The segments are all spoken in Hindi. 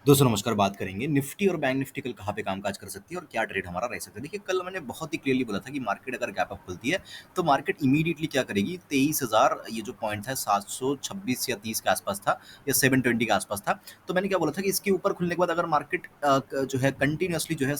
दोस्तों नमस्कार, बात करेंगे निफ्टी और बैंक निफ्टी कल कहाँ पे कामकाज कर सकती है और क्या ट्रेड हमारा रह सकता है। देखिए कल मैंने बहुत ही क्लियरली बोला था कि मार्केट अगर गैप अप खुलती है तो मार्केट इमीडिएटली क्या करेगी 23,000 ये जो पॉइंट था 726 या 30 के आसपास था या 720 के आसपास था। तो मैंने क्या बोला था कि इसके ऊपर खुलने के बाद अगर मार्केट जो है कंटिन्यूसली जो है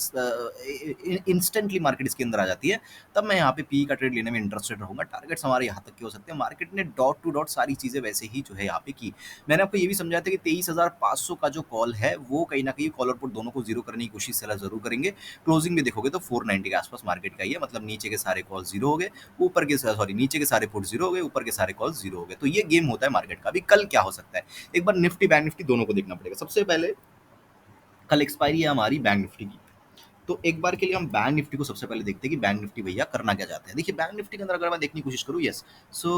इंस्टेंटली मार्केट इसके अंदर आ जाती है तब मैं यहाँ पे पी का ट्रेड लेने में इंटरेस्टेड रहूंगा। टारगेट्स हमारे यहाँ तक के हो सकते हैं। मार्केट ने डॉट टू डॉट सारी चीजें वैसे ही जो है यहाँ पे की। मैंने आपको ये भी समझाया था कि 23,500 का जो कॉल है वो कहीं न कहीं कॉल और पुट दोनों को ज़ीरो करने की कोशिश सेलर ज़रूर करेंगे। क्लोजिंग में देखोगे तो 490 के आसपास मार्केट का ही है, मतलब नीचे के सारे कॉल ज़ीरो हो गए, ऊपर के सॉरी नीचे के सारे पुट ज़ीरो हो गए, ऊपर के सारे कॉल ज़ीरो हो गए। तो ये गेम होता है मार्केट का। अभी कल क्या हो सकता है? एक बार निफ्टी, बैंक निफ्टी दोनों को देखना पड़ेगा। सबसे पहले कल एक्सपायरी है हमारी बैंक निफ्टी की। तो एक बार के लिए हम बैंक निफ्टी को सबसे पहले देखते हैं कि बैंक निफ्टी भैया करना क्या चाहते हैं। देखिए बैंक निफ्टी के अंदर अगर मैं देखने की कोशिश करूँ, यस, सो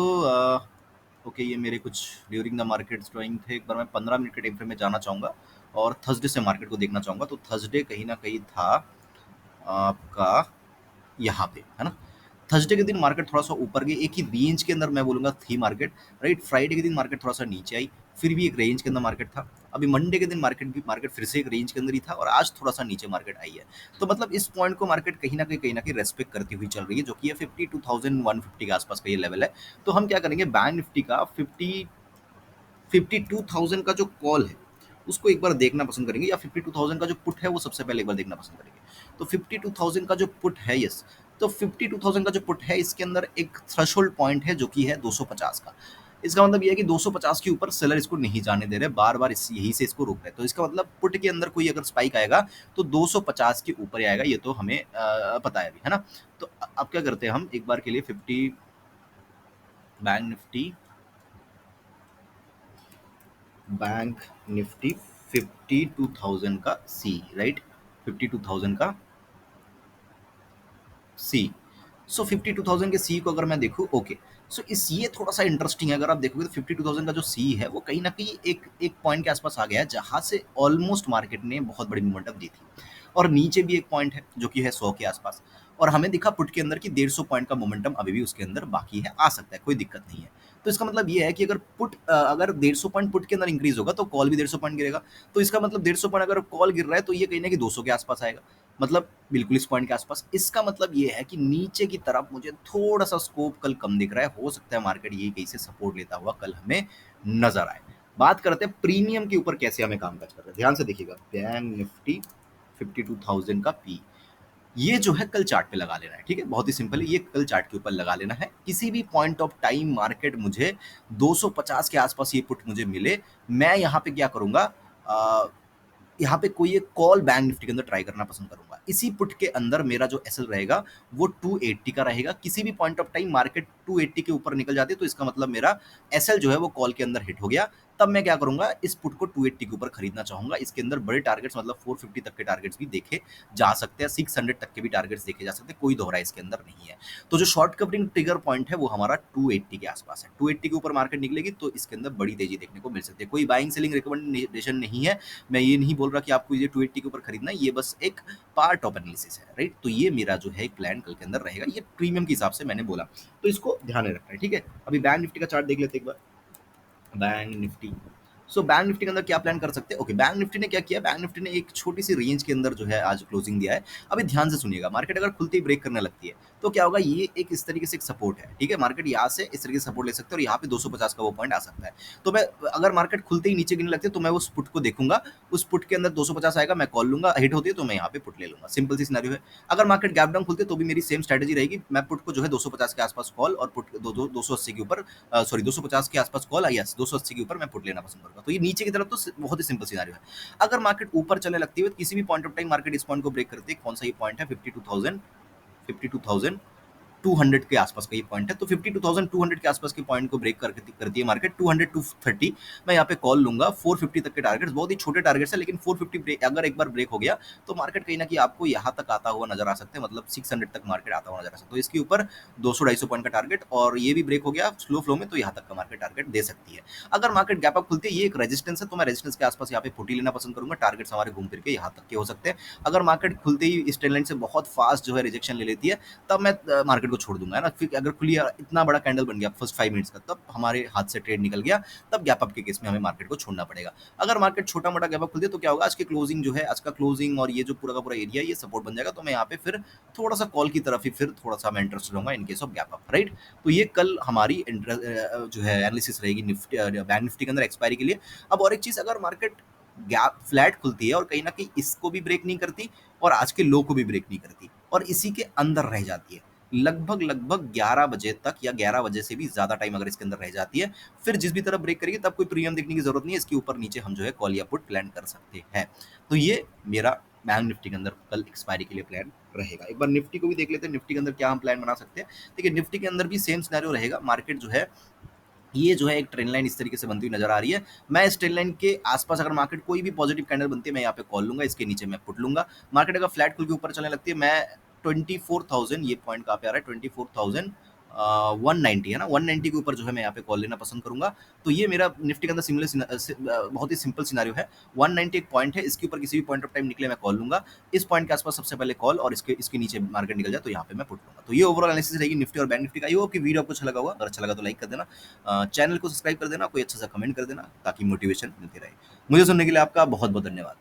ओके, ये मेरे कुछ ड्यूरिंग द मार्केट ड्राइंग थे। एक बार मैं 15 मिनट के टाइम फ्रेम में जाना चाहूँगा और थर्सडे से मार्केट को देखना चाहूँगा। तो थर्सडे कहीं न कहीं था आपका यहाँ पे, है ना? थर्सडे के दिन मार्केट थोड़ा-सा ऊपर गई, एक ही रेंज के अंदर मैं बोलूँगा थी मार्केट, राइट? फ्राइडे के दिन मार्केट थोड़ा-सा नीचे आई, फिर भी एक रेंज के अंदर मार्केट था। अभी मंडे के दिन मार्केट फिर से एक रेंज के अंदर ही था और आज थोड़ा-सा नीचे मार्केट आई है। तो मतलब इस पॉइंट को मार्केट कहीं न कहीं रेस्पेक्ट करती हुई चल रही है, जो कि है 52,150 के आसपास का ये लेवल है। तो हम क्या करेंगे, बैंक निफ्टी का 52,000 का जो कॉल है, उसको एक बार देखना पसंद करेंगे, या 52,000 का जो पुट है, वो सबसे पहले एक बार देखना पसंद करेंगे। तो 52,000 का जो पुट है, यस, तो 52,000 का जो पुट है, इसके अंदर एक थ्रेशोल्ड पॉइंट है जो कि है 250 का। इसका मतलब ये है कि 250 के ऊपर सेलर इसको नहीं जाने दे रहे, बार-बार यहीं से इसको रोक रहे हैं। तो इसका मतलब पुट के अंदर कोई अगर स्पाइक आएगा तो 250 के ऊपर ही आएगा, ये तो हमें पता है अभी, है ना? तो अब क्या करते हैं हम एक बार के लिए 50 बैंक बैंक निफ्टी 52,000 का सी, राइट? 52,000 का सी। सो 52,000 के सी को अगर मैं देखूं, ओके, सो इस ये थोड़ा सा इंटरेस्टिंग है। अगर आप देखोगे तो 52,000 का जो सी है वो कहीं ना कहीं एक एक पॉइंट के आसपास आ गया है जहां से ऑलमोस्ट मार्केट ने बहुत बड़ी मोमेंटम दी थी। और नीचे भी एक पॉइंट है जो कि है 100 के आसपास। और हमें दिखा पुट के अंदर कि 150 पॉइंट का मोमेंटम अभी भी उसके अंदर बाकी है, आ सकता है, कोई दिक्कत नहीं है। तो इसका मतलब ये है कि अगर अगर 150 पॉइंट पुट के अंदर इंक्रीज होगा तो कॉल भी 150 पॉइंट गिरेगा। तो इसका मतलब 150 पॉइंट अगर कॉल गिर रहा है तो ये कहीं ना कहीं 200 के आसपास आएगा, मतलब बिल्कुल इस पॉइंट के आसपास। इसका मतलब ये है कि नीचे की तरफ मुझे थोड़ा-सा स्कोप कल कम दिख रहा है। हो सकता है मार्केट ये कहीं से सपोर्ट लेता हुआ कल हमें नज़र आए। बात करते हैं प्रीमियम के ऊपर कैसे हमें कामकाज कर रहा है। ध्यान से देखिएगा, बैंक निफ्टी 52,000 का पी, ये जो है कल चार्ट पे लगा लेना है, ठीक है? बहुत ही सिंपल है, ये कल चार्ट के ऊपर लगा लेना है। किसी भी पॉइंट ऑफ टाइम मार्केट मुझे 250 के आसपास ये पुट मुझे मिले, मैं यहाँ पे क्या करूँगा, अ यहाँ पे कोई एक कॉल बैंक निफ्टी के अंदर ट्राई करना पसंद करूंगा। इसी पुट के अंदर मेरा जो एसएल रहेगा वो 280 का रहेगा। किसी भी पॉइंट ऑफ टाइम मार्केट 280 के ऊपर निकल जाती है तो इसका मतलब मेरा एसएल जो है वो कॉल के अंदर हिट हो गया। तब मैं क्या करूंगा, इस पुट को 280 के ऊपर खरीदना चाहूंगा। इसके अंदर बड़े टारगेट्स, मतलब 450 तक के टारगेट्स भी देखे जा सकते हैं, 600 तक के भी टारगेट्स देखे जा सकते हैं, कोई दोहरा इसके अंदर नहीं है। तो जो शॉर्ट कवरिंग ट्रिगर पॉइंट है वो हमारा 280 के आसपास है। 280 के ऊपर मार्केट निकलेगी तो इसके अंदर बड़ी तेजी देखने को मिल सकती है। कोई बाइंग सेलिंग रिकमेंडेशन नहीं है। मैं ये नहीं बोल रहा कि आपको ये 280 के ऊपर खरीदना है, ये बस एक पार्ट ऑफ एनालिसिस है, राइट? तो ये मेरा जो है एक प्लान कल के अंदर रहेगा, ये प्रीमियम के हिसाब से मैंने बोला। तो इसको ध्यान में रखना है, ठीक है? अभी बैंक निफ्टी का चार्ट देख लेते हैं एक बार। Bank Nifty, so bank Nifty के अंदर क्या प्लान कर सकते हैं? ओके, बैंक निफ्टी ने क्या किया, बैंक निफ्टी ने एक छोटी सी रेंज के अंदर जो है आज क्लोजिंग दिया है। अभी ध्यान से सुनिएगा, मार्केट अगर खुलते ही ब्रेक करने लगती है तो क्या होगा, ये एक इस तरीके से एक सपोर्ट है, ठीक है? मार्केट यहाँ से इस तरीके से सपोर्ट ले सकते हैं और यहाँ पे 250 का वो पॉइंट आ सकता है। तो मैं, अगर मार्केट खुलते ही नीचे गिरने लगती है तो मैं उस पुट को देखूंगा, उस पुट के अंदर 250 आएगा, मैं कॉल लूंगा, हिट होती है तो मैं यहाँ पे पुट ले लूंगा। सिंपल सी सिनेरियो है। अगर मार्केट गैप डाउन खुलती है तो भी मेरी सेम स्ट्रेटेजी रहेगी, मैं पुट को जो है 250 के आसपास कॉल और पुट 280 के ऊपर, सॉरी 250 के आसपास कॉल, यस 280 के ऊपर मैं पुट लेना पसंद करूंगा। तो ये नीचे की तरफ तो बहुत ही सिंपल सिनेरियो है। अगर मार्केट ऊपर चलने लगती है तो किसी भी पॉइंट ऑफ टाइम मार्केट इस पॉइंट को ब्रेक करती है, कौन सा ये पॉइंट है, 52,000, 52,000 200 के आसपास का ये पॉइंट है। तो 52,200 के आसपास के पॉइंट को ब्रेक करती है मार्केट 200 टू 30, मैं यहाँ पे कॉल लूंगा। 450 तक के टारगेट्स बहुत ही छोटे टारगेट्स है, लेकिन 450 ब्रेक अगर एक बार ब्रेक हो गया तो मार्केट कहीं ना कहीं आपको यहाँ तक आता हुआ नजर आ सकते हैं, मतलब 600 तक मार्केट आता हुआ नजर आ सकता है। तो इसके ऊपर 200-250 पॉइंट का टारगेट, और ये भी ब्रेक हो गया स्लो फ्लो में तो यहाँ तक का मार्केट टारगेट दे सकती है। अगर मार्केट गैप अप खुलती है, ये एक रेजिस्टेंस है, तो मैं रेजिस्टेंस के आसपास यहाँ पे 40 लेना पसंद करूंगा। टारगेट्स हमारे घूम फिर के यहाँ तक के हो सकते हैं। अगर मार्केट खुलते ही इस ट्रेंड लाइन से बहुत फास्ट जो है रिजेक्शन ले लेती है, तब मैं मार्केट को को छोड़ दूँगा, है ना? फिर अगर खुली इतना बड़ा कैंडल बन गया फर्स्ट 5 मिनट्स का, तब हमारे हाथ से ट्रेड निकल गया, तब गैप अप के केस में हमें मार्केट को छोड़ना पड़ेगा। अगर मार्केट छोटा-मोटा गैप अप खुल दे तो क्या होगा, आज की क्लोजिंग जो है, आज का क्लोजिंग और ये जो पूरा का पूरा एरिया है, ये सपोर्ट बन जाएगा, तो मैं यहाँ पे फिर थोड़ा-सा कॉल की तरफ ही फिर थोड़ा-सा मैं इंटरेस्टेड रहूँगा in case of gap up, right? तो ये कल हमारी जो है एनालिसिस रहेगी बैंक निफ्टी के अंदर एक्सपायरी के लिए। अब और एक चीज़, अगर मार्केट गैप फ्लैट खुलती है और कहीं न कहीं इसको भी ब्रेक नहीं करती और आज के लो को भी ब्रेक नहीं करती और इसी के अंदर रह जाती है, लगभग 11 बजे तक या 11 बजे से भी ज़्यादा टाइम अगर इसके अंदर रह जाती है, फिर जिस भी तरफ ब्रेक करेगी तब कोई प्रीमियम देखने की ज़रूरत नहीं है, इसके ऊपर-नीचे हम जो है कॉल या पुट प्लान कर सकते हैं। तो ये मेरा बैंक निफ्टी के अंदर कल एक्सपायरी के लिए प्लान रहेगा। एक बार निफ्टी को भी देख लेते हैं, निफ्टी के अंदर क्या हम प्लान बना सकते हैं। देखिए, निफ्टी के अंदर भी सेम सिनेरियो रहेगा, मार्केट जो है ये जो है एक ट्रेंड लाइन इस तरीके से बनती हुई नजर आ रही है। मैं इस ट्रेंड लाइन के आसपास अगर मार्केट कोई भी पॉजिटिव कैंडल बनती है, मैं यहाँ पे कॉल लूंगा, इसके नीचे मैं पुट लूंगा। मार्केट अगर फ्लैट खुल के ऊपर चलने लगती है, मैं 24,000, ये पॉइंट कहाँ पे आ रहा है, 24,190 है ना, 190 के ऊपर जो है मैं यहाँ पे कॉल लेना पसंद करूंगा। तो ये मेरा निफ्टी के अंदर बहुत ही सिंपल सिनारियो है। 190 एक पॉइंट है, इसके ऊपर किसी भी पॉइंट ऑफ टाइम निकले मैं कॉल लूंगा, इस पॉइंट के आसपास सबसे पहले कॉल, और इसके नीचे मार्केट निकल जाए तो यहाँ पे मैं पुट लूंगा। तो ये ओवरऑल एनालिसिस रहेगी निफ्टी और बैंक निफ्टी का। ये हो कि वीडियो आपको अच्छा लगा होगा, अगर अच्छा लगा तो लाइक कर देना, चैनल को सब्सक्राइब कर देना, कोई अच्छा सा कमेंट कर देना ताकि मोटिवेशन मिलती रहे। मुझे सुनने के लिए आपका बहुत बहुत धन्यवाद।